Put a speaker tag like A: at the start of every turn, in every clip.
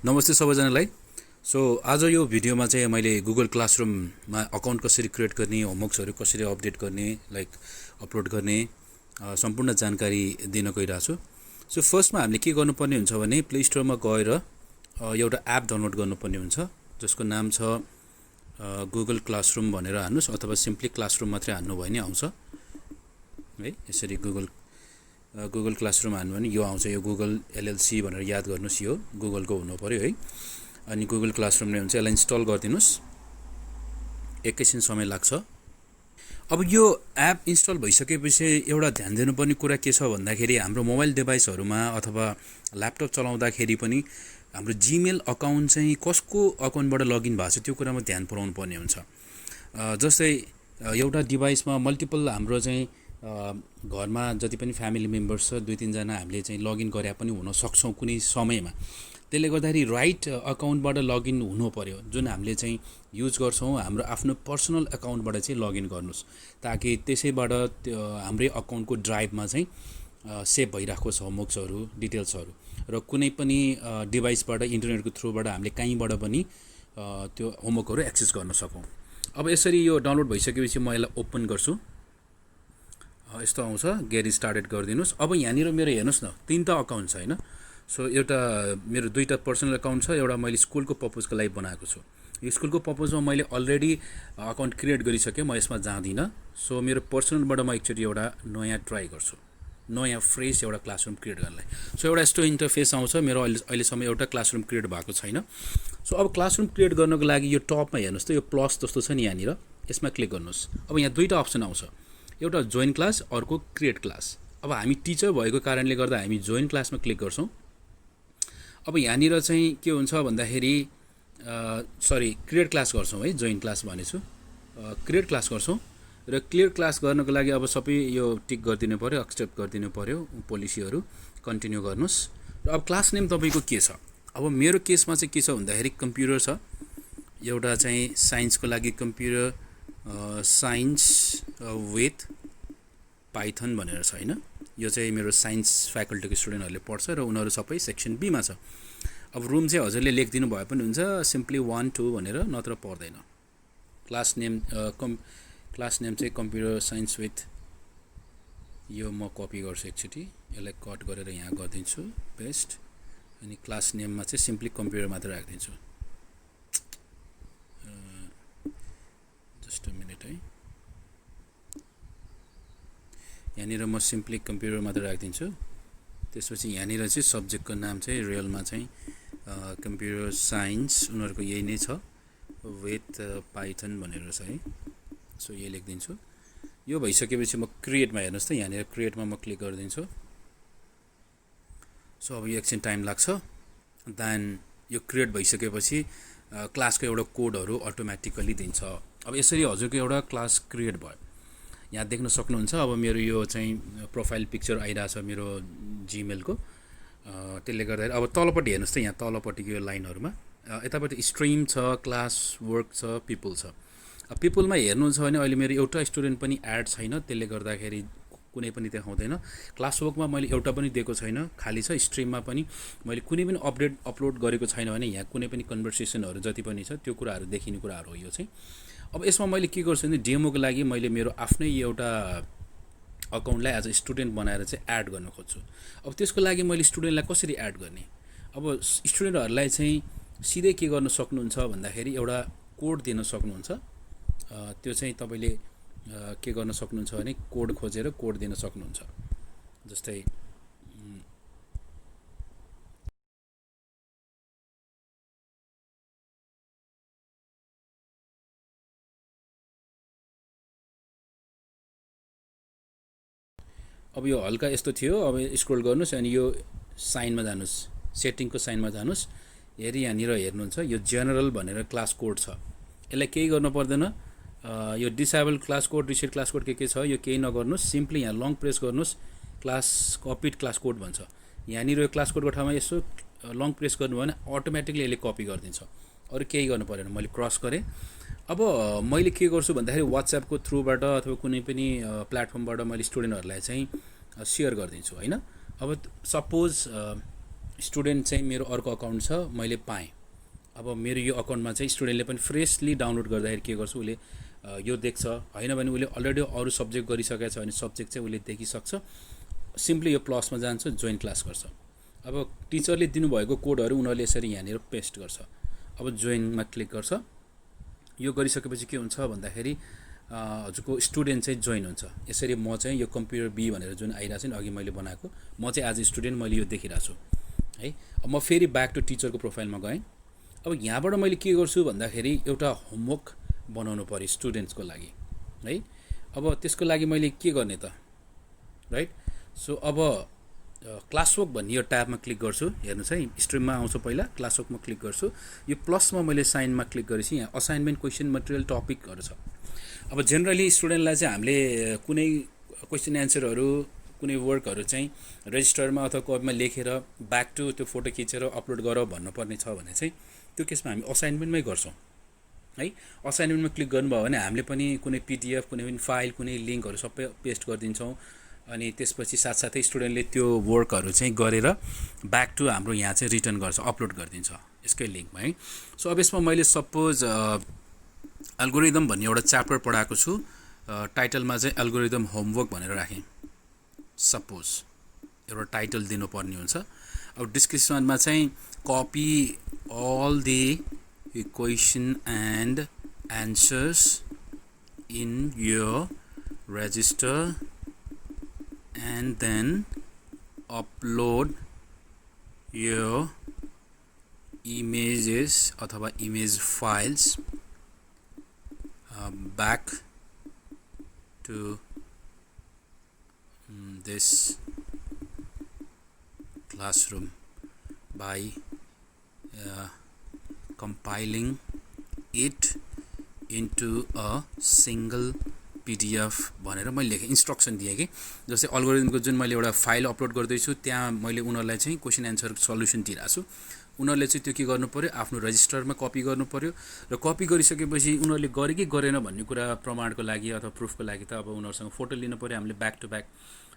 A: नमस्ते सबैजनालाई। सो आज यो भिडियोमा चाहिँ मैले गुगल क्लासरुममा अकाउन्ट कसरी क्रिएट गर्ने, होमवर्क्सहरू कसरी अपडेट गर्ने, लाइक अपलोड गर्ने सम्पूर्ण जानकारी दिन गइरहेको छु। सो फर्स्टमा हामीले के गर्नुपर्ने हुन्छ भने प्ले स्टोरमा गएर एउटा एप डाउनलोड गर्नुपर्ने हुन्छ जसको नाम छ गुगल क्लासरुम भनेर हान्नुस्, अथवा सिम्पली क्लासरुम मात्रै हान्नु भयो भने आउँछ है। यसरी गुगल क्लासरुम हान्नु भने यो आउँछ। यो गुगल एलएलसी भनेर याद गर्नुस्, यो गुगलको हुनु पर्यो है। अनि गुगल क्लासरुमले हुन्छ, यसलाई इन्स्टल गरिदिनुस्, एकैछिन समय लाग्छ। अब यो एप इन्स्टल भइसकेपछि एउटा ध्यान दिनुपर्ने कुरा के छ भन्दाखेरि हाम्रो मोबाइल डिभाइसहरूमा अथवा ल्यापटप चलाउँदाखेरि पनि हाम्रो जीमेल अकाउन्ट चाहिँ कसको अकाउन्टबाट लगइन भएको छ त्यो कुरामा ध्यान पुर्याउनु पर्ने हुन्छ। जस्तै एउटा डिभाइसमा मल्टिपल हाम्रो चाहिँ घरमा जति पनि फ्यामिली मेम्बर्स छ, 2-3 जना हामीले चाहिँ लगइन गरे पनि हुन सक्छौँ कुनै समयमा। त्यसले गर्दाखेरि राइट अकाउन्टबाट लगइन हुनु पर्यो, जुन हामीले चाहिँ युज गर्छौँ हाम्रो आफ्नो पर्सनल अकाउन्टबाट चाहिँ लगइन गर्नुस्, ताकि त्यसैबाट हाम्रै अकाउन्टको ड्राइभमा चाहिँ सेभ भइरहेको छ होमवर्क्सहरू, डिटेल्सहरू, र कुनै पनि डिभाइसबाट इन्टरनेटको थ्रुबाट हामीले कहीँबाट पनि त्यो होमवर्कहरू एक्सेस गर्न सकौँ। अब यसरी यो डाउनलोड भइसकेपछि म यसलाई ओपन गर्छु। यस्तो आउँछ, गेट स्टार्टेड गरिदिनुस्। अब यहाँनिर मेरो हेर्नुहोस् न, 3टा अकाउन्ट छ होइन। सो एउटा मेरो 2टा पर्सनल अकाउन्ट छ, एउटा मैले स्कुलको पर्पजको लागि बनाएको छु। यो स्कुलको पर्पजमा मैले अलरेडी अकाउन्ट क्रिएट गरिसकेँ, म यसमा जाँदिनँ। सो मेरो पर्सनलबाट म एकचोटि एउटा नयाँ ट्राई गर्छु, नयाँ फ्रेस एउटा क्लासरुम क्रिएट गर्नलाई। सो एउटा यस्तो इन्टरफेस आउँछ। मेरो अहिलेसम्म एउटा क्लासरुम क्रिएट भएको छैन। सो अब क्लासरुम क्रिएट गर्नको लागि यो टपमा हेर्नुहोस् त, यो प्लस जस्तो छ नि यहाँनिर, यसमा क्लिक गर्नुहोस्। अब यहाँ 2टा अप्सन आउँछ, एउटा जोइन क्लास, अर्को क्रिएट क्लास। अब हामी टिचर भएको कारणले गर्दा हामी जोइन क्लासमा क्लिक गर्छौँ। अब यहाँनिर चाहिँ के हुन्छ भन्दाखेरि क्रिएट क्लास गर्छौँ है, जोइन क्लास भनेछु, क्रिएट क्लास गर्छौँ। र क्रिएट क्लास गर्नको लागि अब सबै यो टिक गरिदिनु पऱ्यो, एक्सेप्ट गरिदिनु पऱ्यो, पोलिसीहरू कन्टिन्यू गर्नुहोस्। र अब क्लास नेम तपाईँको के छ? अब मेरो केसमा चाहिँ के छ भन्दाखेरि कम्प्युटर छ, एउटा चाहिँ साइन्सको लागि कम्प्युटर साइन्स विथ पाइथन भनेर छ होइन। यो चाहिँ मेरो साइन्स फ्याकल्टीको स्टुडेन्टहरूले पढ्छ र उनीहरू सबै सेक्सन बीमा छ। अब रुम चाहिँ हजुरले लेखिदिनु भए पनि हुन्छ, सिम्पली 1-2 भनेर, नत्र पर्दैन। क्लास नेम चाहिँ कम्प्युटर साइन्स विथ, यो म कपी गर्छु एकचोटि, यसलाई कट गरेर यहाँ गरिदिन्छु पेस्ट। अनि क्लास नेममा चाहिँ सिम्पली कम्प्युटर मात्र राखिदिन्छु। जस्ट अ मिनट है, यहाँनिर म सिम्पली कम्प्युटर मात्र राखिदिन्छु। त्यसपछि यहाँनिर चाहिँ सब्जेक्टको नाम चाहिँ रियलमा चाहिँ कम्प्युटर साइन्स, उनीहरूको यही नै छ, विथ पाइथन भनेर छ है। सो यही लेखिदिन्छु। यो भइसकेपछि म क्रिएटमा हेर्नुहोस् त, यहाँनिर क्रिएटमा म क्लिक गरिदिन्छु। सो अब यो एकछिन टाइम लाग्छ। देन यो क्रिएट भइसकेपछि क्लासको एउटा कोडहरू अटोमेटिकली दिन्छ। अब यसरी हजुरको एउटा क्लास क्रिएट भयो, यहाँ देख्न सक्नुहुन्छ। अब मेरो यो चाहिँ प्रोफाइल पिक्चर आइरहेछ मेरो जीमेलको, त्यसले गर्दाखेरि अब तलपट्टि हेर्नुहोस् त, यहाँ तलपट्टिको यो लाइनहरूमा यतापट्टि स्ट्रिम छ, क्लास वर्क छ, पिपल छ। अब पिपलमा हेर्नुहुन्छ भने अहिले मेरो एउटा स्टुडेन्ट पनि एड छैन, त्यसले गर्दाखेरि कुनै पनि देखाउँदैन। क्लास वर्कमा मैले एउटा पनि दिएको छैन, खाली छ। स्ट्रिममा पनि मैले कुनै पनि अपलोड गरेको छैन भने यहाँ कुनै पनि कन्भर्सेसनहरू जति पनि छ त्यो कुराहरू देखिने कुराहरू हो यो चाहिँ। अब यसमा मैले के गर्छु भने डेमोको लागि मैले मेरो आफ्नै एउटा अकाउन्टलाई एज अ स्टुडेन्ट बनाएर चाहिँ एड गर्न खोज्छु। अब त्यसको लागि मैले स्टुडेन्टलाई कसरी एड गर्ने? अब स्टुडेन्टहरूलाई चाहिँ सिधै के गर्न सक्नुहुन्छ भन्दाखेरि एउटा कोड दिन सक्नुहुन्छ। त्यो चाहिँ तपाईँले के गर्न सक्नुहुन्छ भने कोड खोजेर कोड दिन सक्नुहुन्छ। जस्तै अब यो हल्का यस्तो थियो। अब स्क्रोल गर्नुहोस् अनि यो साइनमा जानुहोस्, सेटिङको साइनमा जानुहोस्। यहाँनिर हेर्नुहुन्छ यो जेनरल भनेर क्लास कोड छ, यसलाई केही गर्नु पर्दैन। यो disable class code, reset class code के छ यो केही नगर्नुहोस्, सिम्पली यहाँ लङ प्रेस गर्नुहोस्, क्लास कपिड क्लास कोड भन्छ। यहाँनिर यो क्लास कोडको ठाउँमा यसो लङ प्रेस गर्नुभयो भने अटोमेटिकली यसले कपी गरिदिन्छ, अरू केही गर्नु परेन। मैले क्रस गरेँ। अब मैले के गर्छु भन्दाखेरि वाट्सएपको थ्रुबाट अथवा कुनै पनि प्लेटफर्मबाट मैले स्टुडेन्टहरूलाई चाहिँ सेयर गरिदिन्छु होइन। अब सपोज स्टुडेन्ट चाहिँ मेरो अर्को अकाउन्ट छ, मैले पाएँ। अब मेरो यो अकाउन्टमा चाहिँ स्टुडेन्टले पनि फ्रेसली डाउनलोड गर्दाखेरि के गर्छ, उसले यो देख्छ। होइन भने उसले अलरेडी अरू सब्जेक्ट गरिसकेको छ भने सब्जेक्ट चाहिँ उसले देखिसक्छ। सिम्पली यो प्लसमा जान्छ, जोइन क्लास गर्छ। अब टिचरले दिनुभएको कोडहरू उनीहरूले यसरी यहाँनिर पेस्ट गर्छ। अब जोइनमा क्लिक गर्छ। यो गरिसकेपछि के हुन्छ भन्दाखेरि हजुरको स्टुडेन्ट चाहिँ जोइन हुन्छ। यसरी म चाहिँ यो कम्प्युटर बी भनेर जुन आइरहेको छ नि अघि मैले बनाएको, म चाहिँ एज ए स्टुडेन्ट मैले यो देखिरहेको छु है। अब म फेरि ब्याक टु टिचरको प्रोफाइलमा गएँ। अब यहाँबाट मैले के गर्छु भन्दाखेरि एउटा होमवर्क बनाउनु पऱ्यो स्टुडेन्ट्सको लागि है। अब त्यसको लागि मैले के गर्ने त, राइट। सो अब क्लासवर्क भन्ने यो ट्याबमा क्लिक गर्छु। हेर्नुहोस् है, स्ट्रिममा आउँछ, पहिला क्लासवर्कमा क्लिक गर्छु। यो प्लसमा मैले साइनमा क्लिक गरेपछि यहाँ असाइनमेन्ट, क्वेसन मटेरियल, टपिकहरू छ। अब जेनरली स्टुडेन्टलाई चाहिँ हामीले कुनै क्वेसन एन्सरहरू, कुनै वर्कहरू चाहिँ रेजिस्टरमा अथवा कपीमा लेखेर ब्याक टु त्यो फोटो खिचेर अपलोड गर भन्नुपर्ने छ भने चाहिँ त्यो केसमा हामी असाइनमेन्टमै गर्छौँ है। असाइनमेन्टमा क्लिक गर्नुभयो भने हामीले पनि कुनै पिडिएफ, कुनै पनि फाइल, कुनै लिङ्कहरू सबै पेस्ट गरिदिन्छौँ। अनि त्यसपछि साथसाथै स्टुडेन्टले त्यो वर्कहरू चाहिँ गरेर ब्याक टु हाम्रो यहाँ चाहिँ रिटर्न गर्छ, अपलोड गरिदिन्छ यसकै लिङ्कमा है। सो अब यसमा मैले सपोज एल्गोरिदम भन्ने एउटा च्याप्टर पढाएको छु। टाइटलमा चाहिँ एल्गोरिदम होमवर्क भनेर राखेँ। सपोज एउटा टाइटल दिनुपर्ने हुन्छ। अब डिस्क्रिप्सनमा चाहिँ copy all the question and answers in your register and then upload your images अथवा image files back to this classroom by compiling it into a single PDF भनेर मैले लेखेँ, इन्स्ट्रक्सन दिएँ कि जस्तै अल्गोरिदमको जुन मैले एउटा फाइल अपलोड गर्दैछु त्यहाँ मैले उनीहरूलाई चाहिँ क्वेसन एन्सर सल्युसन दिइरहेको छु। उनीहरूले चाहिँ त्यो के गर्नु पऱ्यो, आफ्नो रजिस्टरमा कपी गर्नु पऱ्यो र कपी गरिसकेपछि उनीहरूले गरे कि गरेन भन्ने कुरा प्रमाणको लागि अथवा प्रुफको लागि त अब उनीहरूसँग फोटो लिनु पऱ्यो हामीले ब्याक टु ब्याक।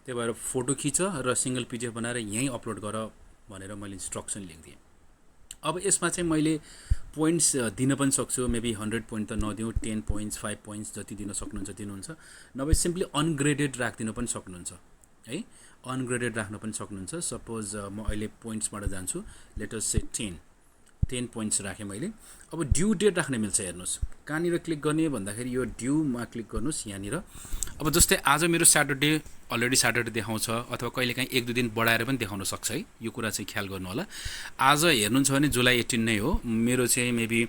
A: त्यही भएर फोटो खिच र सिङ्गल PDF बनाएर यहीँ अपलोड गर भनेर मैले इन्स्ट्रक्सन लेखिदिएँ। अब यसमा चाहिँ मैले पोइन्ट्स दिन पनि सक्छु, मेबी 100 पोइन्ट त नदिउँ, 10 पोइन्ट्स 5 पोइन्ट्स जति दिन सक्नुहुन्छ दिनुहुन्छ, नभए सिम्पली अनग्रेडेड राखिदिनु पनि सक्नुहुन्छ है। अनग्रेडेड राख्न पनि सक्नुहुन्छ। सपोज म अहिले पोइन्ट्सबाट जान्छु, लेट अस से 10 पोइन्ट्स राखेँ मैले। अब ड्यू डेट राख्ने मिल्छ। हेर्नुहोस् कहाँनिर क्लिक गर्ने भन्दाखेरि यो ड्यूमा क्लिक गर्नुहोस् यहाँनिर। अब जस्तै आज मेरो स्याटरडे, अलरेडी स्याटरडे देखाउँछ अथवा कहिलेकाहीँ 1-2 दिन बढाएर पनि देखाउन सक्छ है। यो कुरा चाहिँ ख्याल गर्नु होला। आज हेर्नुहुन्छ भने जुलाई 18 नै हो मेरो चाहिँ मेबी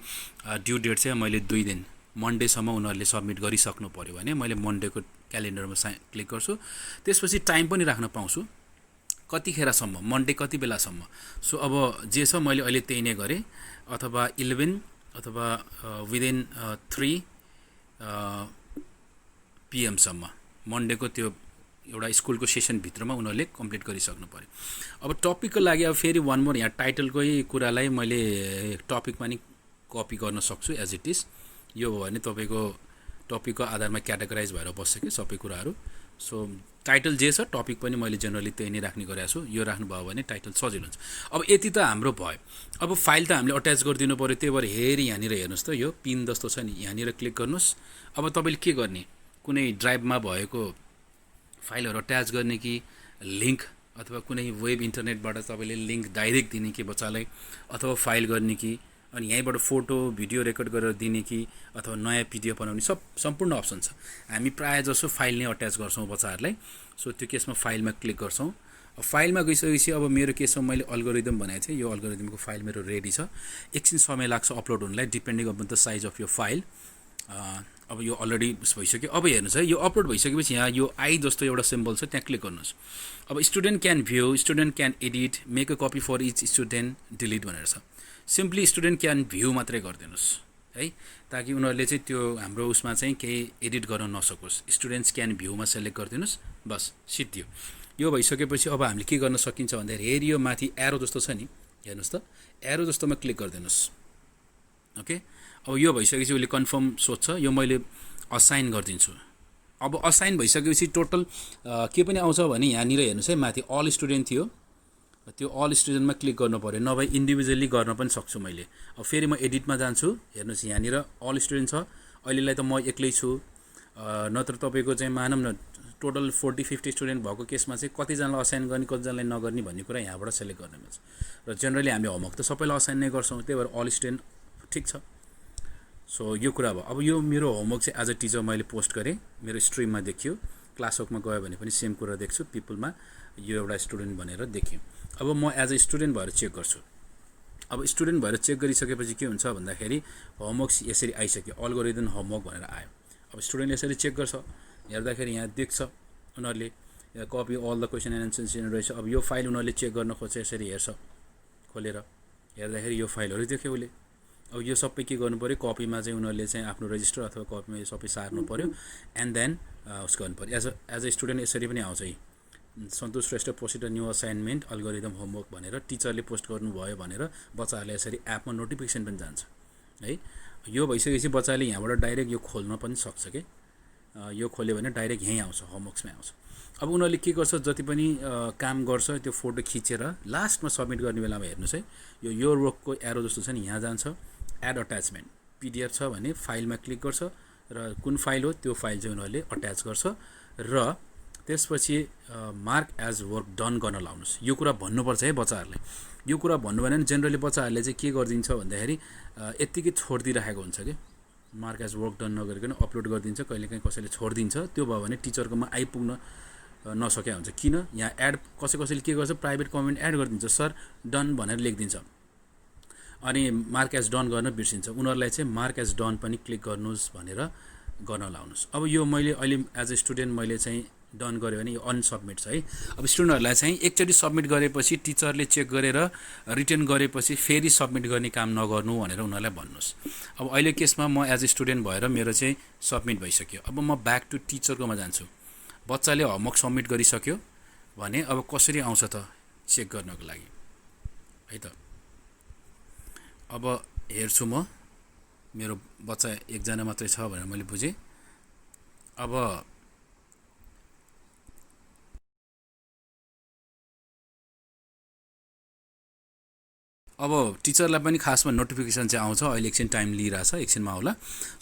A: ड्यू डेट चाहिँ मैले 2 दिन मन्डेसम्म उनीहरूले सबमिट गरिसक्नु पऱ्यो भने मैले मन्डेको क्यालेन्डरमा क्लिक गर्छु। त्यसपछि टाइम पनि राख्न पाउँछु कतिखेरसम्म, मन्डे कति बेलासम्म। सो अब जे छ मैले अहिले त्यही नै गरेँ, अथवा 11 अथवा विदिन 3 PM सम्म मन्डेको त्यो एउटा स्कुलको सेसनभित्रमा उनीहरूले कम्प्लिट गरिसक्नु पऱ्यो। अब टपिकको लागि अब फेरि वान मोर यहाँ टाइटलकै कुरालाई मैले टपिकमा नि कपी गर्न सक्छु एज इट इज। यो भयो भने तपाईँको टपिकको आधारमा क्याटेगराइज भएर बस्छ कि सबै कुराहरू। सो टाइटल जे छ टपिक पनि मैले जेनरली त्यही नै राख्ने गरेको छु। यो राख्नुभयो भने टाइटल सजिलो हुन्छ। अब यति त हाम्रो भयो। अब फाइल त हामीले अट्याच गरिदिनु पऱ्यो, त्यही भएर यहाँनिर हेर्नुहोस् त यो पिन जस्तो छ नि, यहाँनिर क्लिक गर्नुहोस्। अब तपाईँले के गर्ने, कुनै ड्राइभमा भएको फाइलहरू अट्याच गर्ने कि लिङ्क अथवा कुनै वेब इन्टरनेटबाट तपाईँले लिङ्क डाइरेक्ट दिने कि बच्चालाई, अथवा फाइल गर्ने कि अनि यहीँबाट फोटो भिडियो रेकर्ड गरेर दिने कि अथवा नयाँ PDF बनाउने, सम्पूर्ण अप्सन छ। हामी प्रायः जसो फाइल नै अट्याच गर्छौँ बच्चाहरूलाई। सो त्यो केसमा फाइलमा क्लिक गर्छौँ। फाइलमा गइसकेपछि अब मेरो केसमा मैले अल्गोरिदम बनाएको थिएँ। यो अल्गोरिदमको फाइल मेरो रेडी छ। एकछिन समय लाग्छ अपलोड हुनलाई depending upon the size of यो फाइल। अब यो अलरेडी भइसक्यो। अब हेर्नुहोस् है, यो अपलोड भइसकेपछि यहाँ यो आई जस्तो एउटा सिम्बल छ, त्यहाँ क्लिक गर्नुहोस्। अब student can view, student can edit, make a copy for each student, delete भनेर छ। सिम्पली स्टुडेन्ट क्यान भ्यू मात्रै गरिदिनुहोस् है, ताकि उनीहरूले चाहिँ त्यो हाम्रो उसमा चाहिँ केही एडिट गर्न नसकोस्। स्टुडेन्ट्स क्यान भ्यूमा सेलेक्ट गरिदिनुहोस्, बस सिद्धियो। यो भइसकेपछि अब हामीले के गर्न सकिन्छ भन्दाखेरि हेरि यो माथि एरो जस्तो छ नि, हेर्नुहोस् त, एरो जस्तोमा क्लिक गरिदिनुहोस्। ओके, अब यो भइसकेपछि उसले कन्फर्म सोध्छ। यो मैले असाइन गरिदिन्छु। अब असाइन भइसकेपछि टोटल के पनि आउँछ भने यहाँनिर हेर्नुहोस् है, माथि अल स्टुडेन्ट थियो, त्यो अल स्टुडेन्टमा क्लिक गर्नु पऱ्यो, नभए इन्डिभिजुअली गर्न पनि सक्छु मैले। अब फेरि म एडिटमा जान्छु, हेर्नुहोस् यहाँनिर अल स्टुडेन्ट छ, अहिलेलाई त म एक्लै छु। नत्र तपाईँको चाहिँ मानौँ न टोटल 40-50 स्टुडेन्ट भएको केसमा चाहिँ कतिजनालाई असाइन गर्ने कतिजनालाई नगर्ने भन्ने कुरा यहाँबाट सेलेक्ट गर्ने हुन्छ। र जेनरली हामी होमवर्क त सबैलाई असाइन नै गर्छौँ, त्यही भएर अल स्टुडेन्ट ठिक छ। सो यो कुरा भयो। अब यो मेरो होमवर्क चाहिँ एज अ टिचर मैले पोस्ट गरेँ, मेरो स्ट्रिममा देखियो, क्लासवर्कमा गयो भने पनि सेम कुरा देख्छु, पिपलमा यो एउटा स्टुडेन्ट भनेर देख्यो। अब म एज अ स्टुडेन्ट भएर चेक गर्छु। अब स्टुडेन्ट भएर चेक गरिसकेपछि के हुन्छ भन्दाखेरि होमवर्क यसरी आइसक्यो, अल्गोरिदम होमवर्क भनेर आयो। अब स्टुडेन्ट यसरी चेक गर्छ, हेर्दाखेरि यहाँ देख्छ उनीहरूले copy all the question and answers रहेछ। अब यो फाइल उनीहरूले चेक गर्न खोज्छ, यसरी हेर्छ, खोलेर हेर्दाखेरि यो फाइलहरू देख्यो उसले। अब यो सबै के गर्नु पऱ्यो, कपीमा चाहिँ उनीहरूले चाहिँ आफ्नो रजिस्टर अथवा कपीमा यो सबै सार्नु पऱ्यो, एन्ड देन उस गर्नु पऱ्यो। एज अ स्टुडेन्ट यसरी पनि आउँछ, Santosh Shrestha post new assignment algorithm homework भनेर टिचरले पोस्ट गर्नुभयो भनेर बच्चाहरूले यसरी एपमा नोटिफिकेसन पनि जान्छ है। यो भइसकेपछि बच्चाले यहाँबाट डाइरेक्ट यो खोल्न पनि सक्छ कि, यो खोल्यो भने डाइरेक्ट यहीँ आउँछ, होमवर्क्समै आउँछ। अब उनीहरूले के गर्छ, जति पनि काम गर्छ त्यो फोटो खिचेर लास्टमा सबमिट गर्ने बेलामा हेर्नुहोस् है, यो वर्कको एरो जस्तो छ नि, यहाँ जान्छ एड अट्याचमेन्ट, पिडिएफ छ भने फाइलमा क्लिक गर्छ र कुन फाइल हो त्यो फाइल चाहिँ उनीहरूले अट्याच गर्छ र त्यसपछि मार्क एज वर्क डन गर्न लाउनुहोस्। यो कुरा भन्नुपर्छ है बच्चाहरूले। यो कुरा भन्नु भएन भने जेनरली बच्चाहरूले चाहिँ के गरिदिन्छ भन्दाखेरि यत्तिकै छोडिदिइराखेको हुन्छ कि, मार्क एज वर्क डन नगरिकन अपलोड गरिदिन्छ, कहिलेकाहीँ कसैले छोडिदिन्छ। त्यो भयो भने टिचरकोमा आइपुग्न नसके हुन्छ। किन यहाँ एड कसैले के गर्छ, प्राइभेट कमेन्ट एड गरिदिन्छ, सर डन भनेर लेखिदिन्छ, अनि मार्क एज डन गर्न बिर्सिन्छ। उनीहरूलाई चाहिँ मार्क एज डन पनि क्लिक गर्नुहोस् भनेर गर्न लाउनुहोस्। अब यो मैले अहिले एज अ स्टुडेन्ट मैले चाहिँ डन गऱ्यो भने यो अनसबमिट छ है। अब स्टुडेन्टहरूलाई चाहिँ एकचोटि सबमिट गरेपछि टिचरले चेक गरेर रिटर्न गरेपछि फेरि सबमिट गर्ने काम नगर्नु भनेर उनीहरूलाई भन्नुहोस्। अब अहिले केसमा म एज अ स्टुडेन्ट भएर मेरो चाहिँ सबमिट भइसक्यो। अब म ब्याक टु टिचरकोमा जान्छु। बच्चाले होमवर्क सबमिट गरिसक्यो भने अब कसरी आउँछ त चेक गर्नको लागि है त। अब हेर्छु म, मेरो बच्चा एकजना मात्रै छ भनेर मैले बुझेँ। अब टिचरलाई पनि खासमा नोटिफिकेसन चाहिँ आउँछ, अहिले एकछिन टाइम लिइरहेछ, एकछिनमा आउला।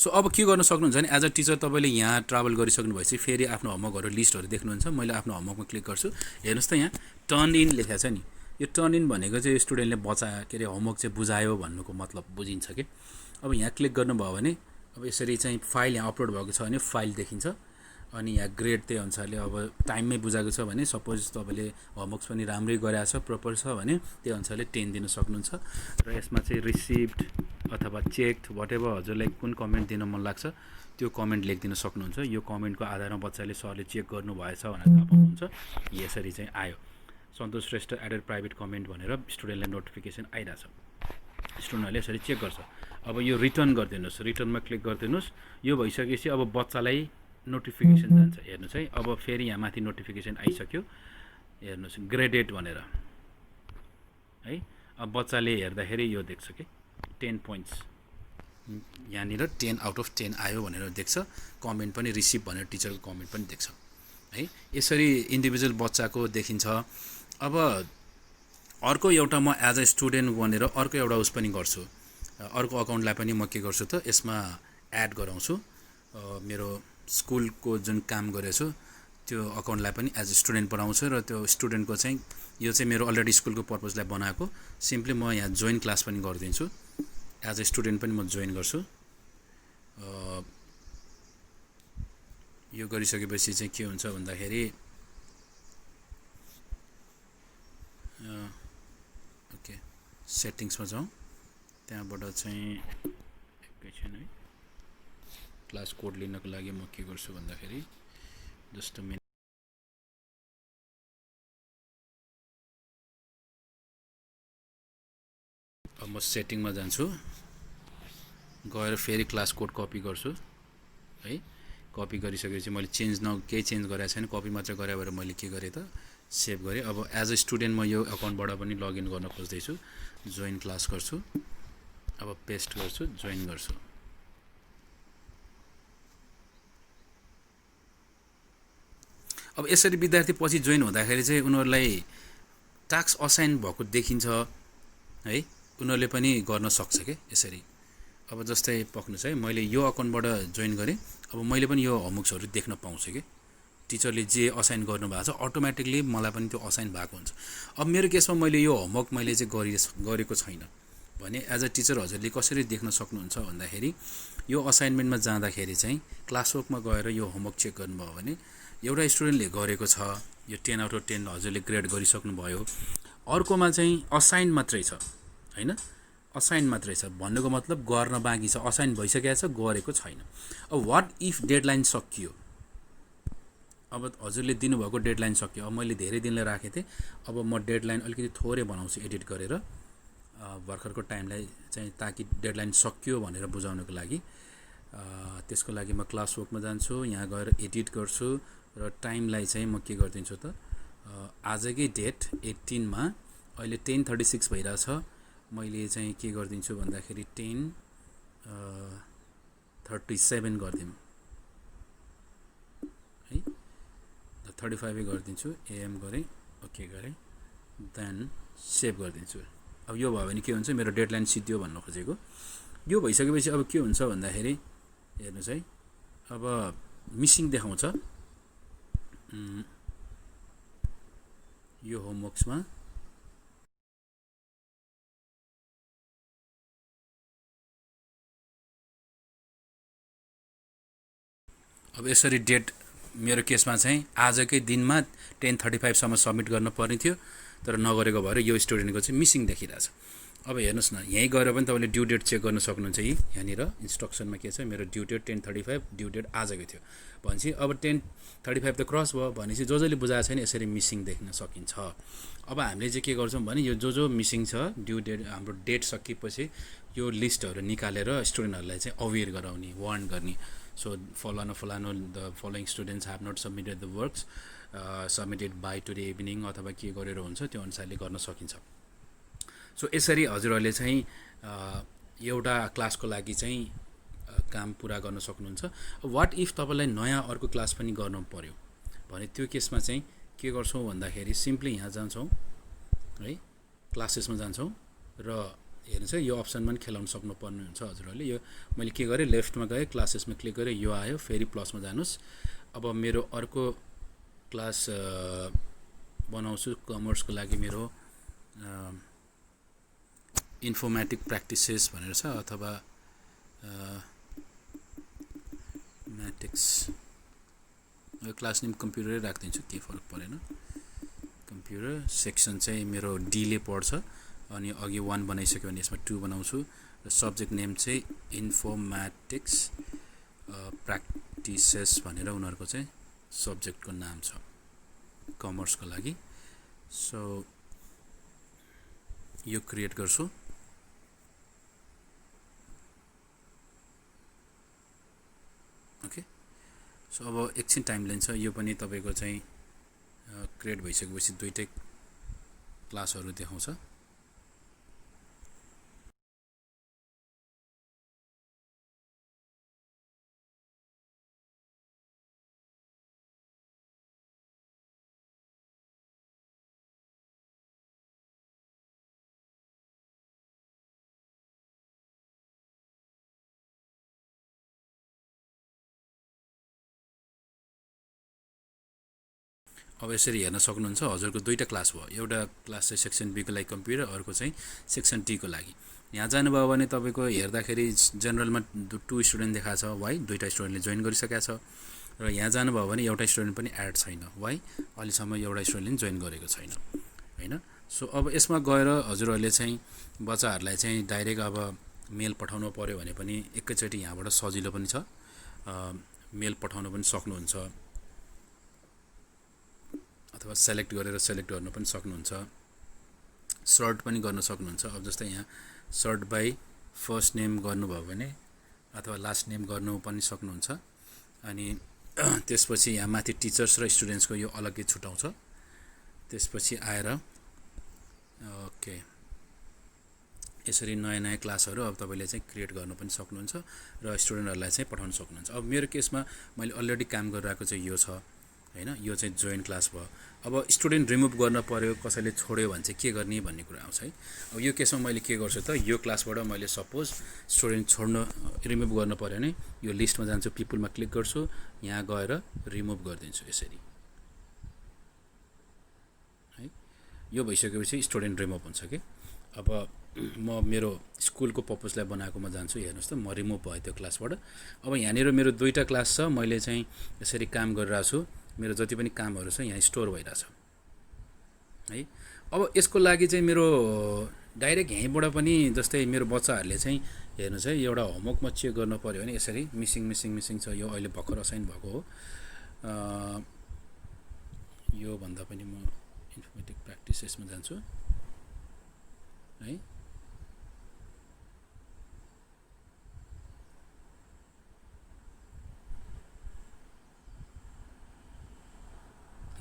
A: सो अब के गर्न सक्नुहुन्छ भने एज अ टिचर तपाईँले यहाँ ट्राभल गरिसक्नु भएपछि फेरि आफ्नो होमवर्कहरू लिस्टहरू देख्नुहुन्छ। मैले आफ्नो होमवर्कमा क्लिक गर्छु, हेर्नुहोस् त यहाँ टर्न इन लेखेको छ नि, यो टर्न इन भनेको चाहिँ स्टुडेन्टले के अरे होमवर्क चाहिँ बुझायो भन्नुको मतलब बुझिन्छ कि। अब यहाँ क्लिक गर्नुभयो भने अब यसरी चाहिँ फाइल यहाँ अपलोड भएको छ भने फाइल देखिन्छ, अनि यहाँ ग्रेड त्यही अनुसारले अब टाइममै बुझाएको छ भने सपोज तपाईँले होमवर्क्स पनि राम्रै गरेको छ, प्रपर छ भने त्यही अनुसारले 10 दिन सक्नुहुन्छ। र यसमा चाहिँ रिसिभ्ड अथवा चेक्ड वाटेभर हजुरलाई कुन कमेन्ट दिन मन लाग्छ त्यो कमेन्ट लेखिदिन सक्नुहुन्छ। यो कमेन्टको आधारमा बच्चाले सरले चेक गर्नुभएछ भनेर थाहा पाउनुहुन्छ। यसरी चाहिँ आयो, सन्तोष श्रेष्ठ एडेड प्राइभेट कमेन्ट भनेर स्टुडेन्टलाई नोटिफिकेसन आइरहेछ। स्टुडेन्टहरूले यसरी चेक गर्छ। अब यो रिटर्न गरिदिनुहोस्, रिटर्नमा क्लिक गरिदिनुहोस्। यो भइसकेपछि अब बच्चालाई नोटिफिकेसन जान्छ, हेर्नुहोस् है। अब फेरि यहाँ माथि नोटिफिकेसन आइसक्यो, हेर्नुहोस् ग्रेडेड भनेर है। अब बच्चाले हेर्दाखेरि यो देख्छ कि 10 पोइन्ट्स, यहाँनिर 10 आउट अफ 10 आयो भनेर देख्छ। कमेन्ट पनि रिसिभ भनेर टिचरको कमेन्ट पनि देख्छ है। यसरी इन्डिभिजुअल बच्चाको देखिन्छ। अब अर्को एउटा म एज अ स्टुडेन्ट भनेर अर्को एउटा उस पनि गर्छु, अर्को अकाउन्टलाई पनि म के गर्छु त यसमा एड गराउँछु। मेरो स्कुलको जुन काम गरेछु त्यो अकाउन्टलाई पनि एज अ स्टुडेन्ट बनाउँछु र त्यो स्टुडेन्टको चाहिँ यो चाहिँ मेरो अलरेडी स्कुलको पर्पजलाई बनाएको, सिम्पली म यहाँ जोइन क्लास पनि गरिदिन्छु। एज अ स्टुडेन्ट पनि म जोइन गर्छु। यो गरिसकेपछि चाहिँ के हुन्छ भन्दाखेरि ओके सेटिङ्समा जाउँ, त्यहाँबाट चाहिँ एकैछिन है क्लास कोड लिनको लागि म के गर्छु भन्दाखेरि जस्ट मिनट। अब म सेटिङमा जान्छु, गएर फेरि क्लास कोड कपी गर्छु है। कपी गरिसकेपछि मैले केही चेन्ज गरेको छैन, कपी मात्र गरे भएर मैले के गरेँ त सेभ गरेँ। अब एज अ स्टुडेन्ट म यो अकाउन्टबाट पनि लगइन गर्न खोज्दैछु, जोइन क्लास गर्छु, अब पेस्ट गर्छु, जोइन गर्छु। अब यसरी विद्यार्थी पछि जोइन हुँदाखेरि चाहिँ उनीहरूलाई टास्क असाइन भएको देखिन्छ है, उनीहरूले पनि गर्न सक्छ के यसरी। अब जस्तै पक्नुहोस् है, मैले यो अकाउन्टबाट जोइन गरेँ, अब मैले पनि यो होमवर्क्सहरू देख्न पाउँछु कि टिचरले जे असाइन गर्नुभएको छ अटोमेटिकली मलाई पनि त्यो असाइन भएको हुन्छ। अब मेरो केसमा मैले यो होमवर्क मैले चाहिँ गरेको छैन भने एज अ टिचर हजुरले कसरी देख्न सक्नुहुन्छ भन्दाखेरि यो असाइनमेन्टमा जाँदाखेरि चाहिँ क्लासवर्कमा गएर यो होमवर्क चेक गर्नुभयो भने एउटा स्टुडेन्टले गरेको छ, यो 10 आउट अफ 10 हजुरले ग्रेड गरिसक्नुभयो। अर्कोमा चाहिँ असाइन मात्रै छ हैन, असाइन मात्रै छ भन्नुको मतलब गर्न बाँकी छ, असाइन भइसकेको छ, गरेको छैन। अब वाट इफ डेडलाइन सकियो, अब हजुरले दिनुभएको डेडलाइन सकियो, अब मैले धेरै दिनलाई राखेको थिएँ, अब म डेडलाइन अलिकति थोरै बनाउँछु एडिट गरेर भर्खरको टाइमलाई चाहिँ, ताकि डेडलाइन सकियो भनेर बुझाउनको लागि। त्यसको लागि म क्लास वर्कमा जान्छु, यहाँ गएर एडिट गर्छु र टाइमलाई चाहिँ म के गरिदिन्छु त आजकै डेट 18 मा अहिले 10:36 भइरहेछ, मैले चाहिँ के गरिदिन्छु भन्दाखेरि 10:37 गरिदिउँ है, 35 गरिदिन्छु, एएम गरेँ, ओके गरेँ, देन सेभ गरिदिन्छु। अब यो भयो भने के हुन्छ, मेरो डेडलाइन सिद्धियो भन्न खोजेको। यो भइसकेपछि अब के हुन्छ भन्दाखेरि हेर्नुहोस् है, अब मिसिङ देखाउँछ यो होमवर्क्समा। अब यसरी डेट मेरो केसमा चाहिँ आजकै दिनमा 10:35 सम्म सबमिट गर्न पर्ने थियो, तर नगरेको भएर यो स्टुडेन्टको चाहिँ मिसिङ देखिरहेछ। अब हेर्नुहोस् न, यहीँ गएर पनि तपाईँले ड्यु डेट चेक गर्न सक्नुहुन्छ। यहाँनिर इन्स्ट्रक्सनमा के छ, मेरो ड्यु डेट 10:35, ड्यु डेट आजकै थियो भनेपछि अब 10:35 त क्रस भयो भनेपछि जसले बुझाएको छैन यसरी मिसिङ देख्न सकिन्छ। अब हामीले चाहिँ के गर्छौँ भने यो जो मिसिङ छ ड्यु डेट हाम्रो डेट सकिएपछि यो लिस्टहरू निकालेर स्टुडेन्टहरूलाई चाहिँ अवेर गराउने, वार्न गर्ने। सो फलानो the following students have not submitted the works submitted by today evening अथवा के गरेर हुन्छ त्यो अनुसारले गर्न सकिन्छ। सो यसरी हजुरहरूले चाहिँ एउटा क्लासको लागि चाहिँ काम पुरा गर्न सक्नुहुन्छ। वाट इफ तपाईँलाई नयाँ अर्को क्लास पनि गर्नु पर्यो भने त्यो केसमा चाहिँ के गर्छौँ भन्दाखेरि सिम्पली यहाँ जान्छौँ है, क्लासेसमा जान्छौँ र हेर्नुहोस् है, यो अप्सनमा पनि खेलाउन सक्नुपर्ने हुन्छ हजुरहरूले। यो मैले के गरेँ, लेफ्टमा गएँ, क्लासेसमा क्लिक गरेँ, यो आयो, फेरि प्लसमा जानुहोस्। अब मेरो अर्को क्लास बनाउँछु कमर्सको लागि, मेरो इन्फर्मेटिक प्र्याक्टिसेस भनेर छ अथवा म्याटिक्स, यो क्लास नेम कम्प्युटरै राखिदिन्छु, केही फरक परेन। कम्प्युटर सेक्सन चाहिँ मेरो डीले पढ्छ, अनि अघि 1 बनाइसक्यो भने यसमा 2 बनाउँछु र सब्जेक्ट नेम चाहिँ इन्फर्मेटिक्स प्र्याक्टिसेस भनेर उनीहरूको चाहिँ सब्जेक्टको नाम छ कमर्सको लागि। सो यो क्रिएट गर्छु। ओके, सो अब एकछिन टाइम लिन्छ, यो पनि तपाईँको चाहिँ क्रिएट भइसकेपछि दुईटै क्लासहरू देखाउँछ। अब यसरी हेर्न सक्नुहुन्छ हजुरको दुईटा क्लास भयो, एउटा क्लास चाहिँ सेक्सन बी को लागि कम्प्युटर, अर्को चाहिँ सेक्सन डी को लागि। यहाँ जानुभयो भने तपाईँको हेर्दाखेरि जेनरलमा 2 स्टुडेन्ट देखाएको छ, वाइ दुईटा स्टुडेन्टले जोइन गरिसकेको छ, र यहाँ जानुभयो भने एउटा स्टुडेन्ट पनि एड छैन, वाइ अहिलेसम्म एउटा स्टुडेन्टले जोइन गरेको छैन हैन। सो अब यसमा गएर हजुरहरूले चाहिँ बच्चाहरूलाई चाहिँ डाइरेक्ट अब मेल पठाउनु पर्यो भने पनि एकैचोटि यहाँबाट सजिलो पनि छ, मेल पठाउन पनि सक्नुहुन्छ अथवा सेलेक्ट गरेर सेलेक्ट गर्न पनि सक्नुहुन्छ, सर्ट पनि गर्न सक्नुहुन्छ। अब जस्तै यहाँ सर्ट बाई फर्स्ट नेम गर्नुभयो भने अथवा लास्ट नेम गर्नु पनि सक्नुहुन्छ। अनि त्यसपछि यहाँ माथि टिचर्स र स्टुडेन्ट्सको यो अलग्गै छुटाउँछ। त्यसपछि आएर ओके, यसरी नयाँ नयाँ क्लासहरू अब तपाईँले चाहिँ क्रिएट गर्न पनि सक्नुहुन्छ र स्टुडेन्टहरूलाई चाहिँ पठाउन सक्नुहुन्छ। अब मेरो केसमा मैले अलरेडी काम गरिरहेको चाहिँ यो छ हैन। यो चाहिँ जोइन क्लास भयो। अब स्टुडेन्ट रिमुभ गर्न पर्यो, कसैले छोड्यो भने चाहिँ के गर्ने भन्ने कुरा आउँछ है। अब यो केसमा मैले के गर्छु त, यो क्लासबाट मैले सपोज स्टुडेन्ट छोड्न रिमुभ गर्नु पर्यो भने यो लिस्टमा जान्छु, पिपुलमा क्लिक गर्छु, यहाँ गएर रिमुभ गरिदिन्छु यसरी है। यो भइसकेपछि स्टुडेन्ट रिमुभ हुन्छ कि। अब म मेरो स्कुलको पर्पजलाई बनाएकोमा जान्छु, हेर्नुहोस् त म रिमुभ भयो त्यो क्लासबाट। अब यहाँनिर मेरो दुईवटा क्लास छ, मैले चाहिँ यसरी काम गरिरहेको छु, मेरो जति पनि कामहरू छ यहाँ स्टोर भइरहेछ है। अब यसको लागि चाहिँ मेरो डाइरेक्ट यहीँबाट पनि, जस्तै मेरो बच्चाहरूले चाहिँ हेर्नुहोस् है, एउटा होमवर्क म चेक गर्नु पऱ्यो भने यसरी मिसिङ छ, यो अहिले भर्खर असाइन भएको हो। यो भन्दा पनि म इन्फर्मेटिक प्र्याक्टिसेसमा जान्छु है।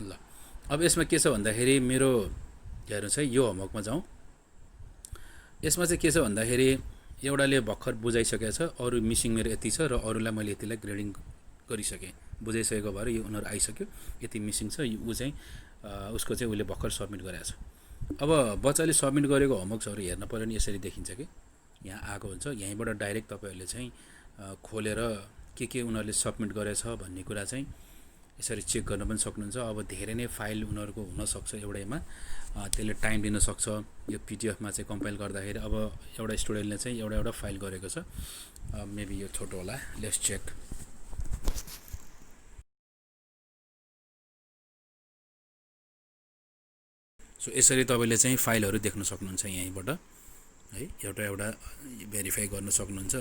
A: ल अब यसमा के छ भन्दाखेरि मेरो हेर्नुहोस् है, यो होमवर्कमा जाउँ। यसमा चाहिँ के छ भन्दाखेरि एउटाले भर्खर बुझाइसकेको छ, अरू मिसिङ मेरो यति छ र अरूलाई मैले यतिलाई ग्रेडिङ गरिसकेँ, बुझाइसकेको भएर यो उनीहरू आइसक्यो, यति मिसिङ छ। ऊ चाहिँ उसको चाहिँ उसले भर्खर सब्मिट गरेको छ। अब बच्चाले सब्मिट गरेको होमवर्क्सहरू हेर्न पऱ्यो भने यसरी देखिन्छ कि यहाँ आएको हुन्छ। यहीँबाट डाइरेक्ट तपाईँहरूले चाहिँ खोलेर के उनीहरूले सब्मिट गरेछ भन्ने कुरा चाहिँ यसरी चेक गर्न पनि सक्नुहुन्छ। अब धेरै नै फाइल उनीहरूको हुनसक्छ एउटैमा, त्यसले टाइम लिन सक्छ। यो पिडिएफमा चाहिँ कम्पाइल गर्दाखेरि अब एउटा स्टुडेन्टले चाहिँ एउटा फाइल गरेको छ, मेबी यो छोटो होला, लेट्स चेक। सो यसरी तपाईँले चाहिँ फाइलहरू देख्न सक्नुहुन्छ यहीँबाट है, एउटा भेरिफाई गर्न सक्नुहुन्छ।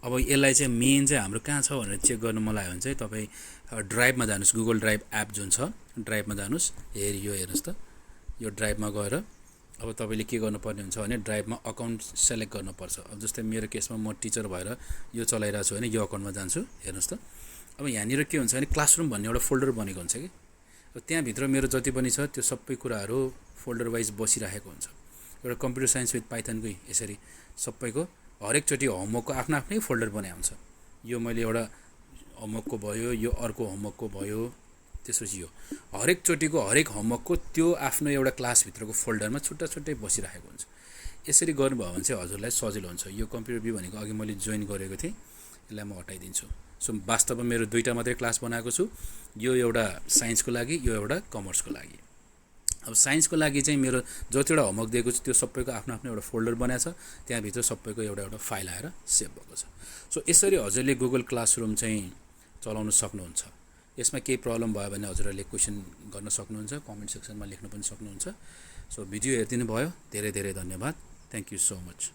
A: अब यसलाई चाहिँ मेन चाहिँ हाम्रो कहाँ छ भनेर चेक गर्नु मन लाग्यो भने चाहिँ तपाईँ ड्राइभमा जानुहोस्, गुगल ड्राइभ एप जुन छ ड्राइभमा जानुहोस्। यो हेर्नुहोस् त, यो ड्राइभमा गएर अब तपाईँले के गर्नुपर्ने हुन्छ भने ड्राइभमा अकाउन्ट सेलेक्ट गर्नुपर्छ। अब जस्तै मेरो केसमा म टिचर भएर यो चलाइरहेको छु भने यो अकाउन्टमा जान्छु, हेर्नुहोस् त। अब यहाँनिर के हुन्छ भने क्लासरुम भन्ने एउटा फोल्डर बनेको हुन्छ कि, त्यहाँभित्र मेरो जति पनि छ त्यो सबै कुराहरू फोल्डर वाइज बसिरहेको हुन्छ। एउटा कम्प्युटर साइन्स विथ पाइथनकै यसरी सबैको हरेकचोटि होमवर्कको आफ्नो आफ्नै फोल्डर बनाएको हुन्छ। यो मैले एउटा होमवर्कको भयो, यो अर्को होमवर्कको भयो, त्यसपछि यो हरेकचोटिको हरेक होमवर्कको त्यो आफ्नो एउटा क्लासभित्रको फोल्डरमा छुट्टा छुट्टै बसिरहेको हुन्छ। यसरी गर्नुभयो भने चाहिँ हजुरलाई सजिलो हुन्छ। यो कम्प्युटर बी भनेको अघि मैले जोइन गरेको थिएँ, यसलाई म हटाइदिन्छु। सो वास्तवमा मेरो दुईवटा मात्रै क्लास बनाएको छु, यो एउटा साइन्सको लागि, यो एउटा कमर्सको लागि। अब साइन्सको लागि चाहिँ मेरो जतिवटा होमवर्क दिएको छु त्यो सबैको आफ्नो आफ्नो एउटा फोल्डर बनाएको छ, त्यहाँभित्र सबैको एउटा फाइल आएर सेभ भएको छ। सो यसरी हजुरले गुगल क्लासरुम चाहिँ चलाउन सक्नुहुन्छ। यसमा केही प्रब्लम भयो भने हजुरहरूले क्वेसन गर्न सक्नुहुन्छ, कमेन्ट सेक्सनमा लेख्न पनि सक्नुहुन्छ। सो भिडियो हेरिदिनु भयो, धेरै धेरै धन्यवाद। Thank you so much.